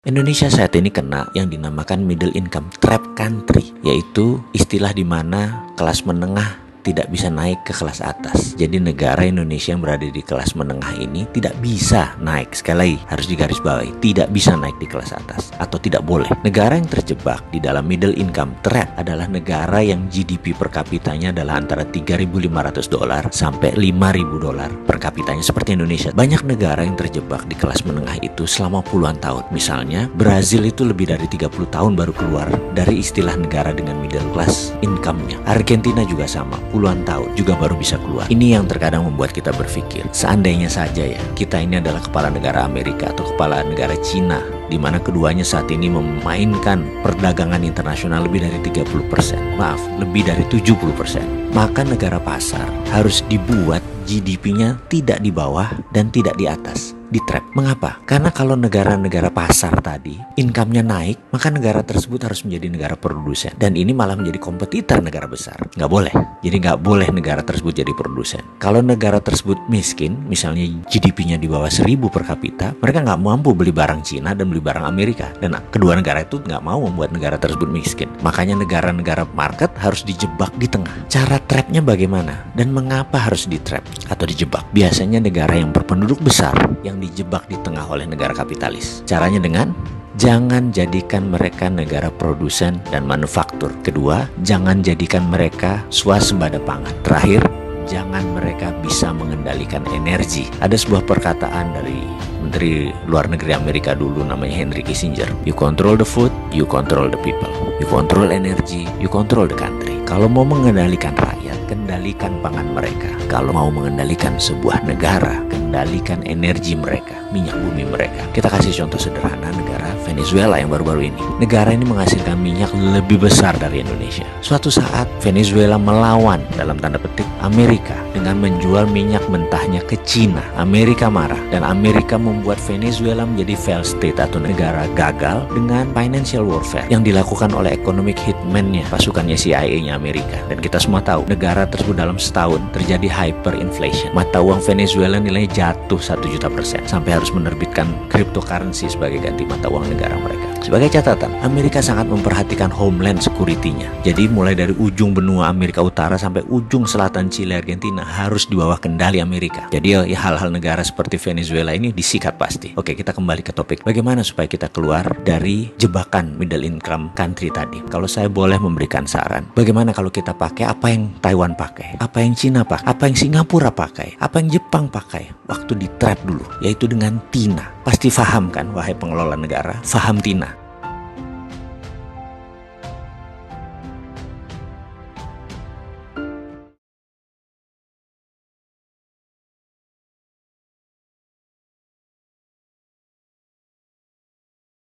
Indonesia saat ini kena yang dinamakan middle income trap country, yaitu istilah di mana kelas menengah tidak bisa naik ke kelas atas. Jadi negara Indonesia yang berada di kelas menengah ini tidak bisa naik. Sekali lagi harus digarisbawahi, tidak bisa naik di kelas atas atau tidak boleh. Negara yang terjebak di dalam middle income trap adalah negara yang GDP per kapitanya adalah antara $3.500 sampai $5.000 per kapitanya seperti Indonesia. Banyak negara yang terjebak di kelas menengah itu selama puluhan tahun. Misalnya Brazil itu lebih dari 30 tahun baru keluar dari istilah negara dengan middle class income-nya. Argentina juga sama, puluhan tahun juga baru bisa keluar. Ini yang terkadang membuat kita berpikir, seandainya saja ya kita ini adalah kepala negara Amerika atau kepala negara Cina, di mana keduanya saat ini memainkan perdagangan internasional lebih dari 30%, lebih dari 70%. Maka negara pasar harus dibuat GDP-nya tidak di bawah dan tidak di atas, di trap. Mengapa? Karena kalau negara-negara pasar tadi income-nya naik, maka negara tersebut harus menjadi negara produsen. Dan ini malah menjadi kompetitor negara besar. Nggak boleh. Jadi nggak boleh negara tersebut jadi produsen. Kalau negara tersebut miskin, misalnya GDP-nya di bawah 1.000 per kapita, mereka nggak mampu beli barang Cina dan beli barang Amerika. Dan kedua negara itu nggak mau membuat negara tersebut miskin. Makanya negara-negara market harus dijebak di tengah. Cara trapnya bagaimana? Dan mengapa harus di trap atau dijebak? Biasanya negara yang berpenduduk besar yang dijebak di tengah oleh negara kapitalis. Caranya dengan jangan jadikan mereka negara produsen dan manufaktur. Kedua, jangan jadikan mereka swasembada pangan. Terakhir, jangan mereka bisa mengendalikan energi. Ada sebuah perkataan dari Menteri Luar Negeri Amerika dulu namanya Henry Kissinger. You control the food, you control the people. You control energy, you control the country. Kalau mau mengendalikan rakyat, kendalikan pangan mereka. Kalau mau mengendalikan sebuah negara, kendalikan energi mereka, minyak bumi mereka. Kita kasih contoh sederhana negara Venezuela yang baru-baru ini. Negara ini menghasilkan minyak lebih besar dari Indonesia. Suatu saat Venezuela melawan dalam tanda petik Amerika dengan menjual minyak mentahnya ke Cina. Amerika marah dan Amerika membuat Venezuela menjadi failed state atau negara gagal dengan financial warfare yang dilakukan oleh economic hitman-nya, pasukannya CIA-nya Amerika. Dan kita semua tahu negara tersebut dalam setahun terjadi hyperinflation. Mata uang Venezuela nilainya jatuh 1.000.000% sampai harus menerbitkan cryptocurrency sebagai ganti mata uang negara mereka. Sebagai catatan, Amerika sangat memperhatikan homeland security-nya. Jadi mulai dari ujung benua Amerika Utara sampai ujung selatan Chile, Argentina harus di bawah kendali Amerika. Jadi ya hal-hal negara seperti Venezuela ini disikat pasti. Oke, kita kembali ke topik. Bagaimana supaya kita keluar dari jebakan middle income country tadi? Kalau saya boleh memberikan saran, bagaimana kalau kita pakai apa yang Taiwan pakai, apa yang Cina pakai, apa yang Singapura pakai, apa yang Jepang pakai waktu di trap dulu, yaitu dengan TINA. Pasti paham kan, wahai pengelola negara, paham TINA.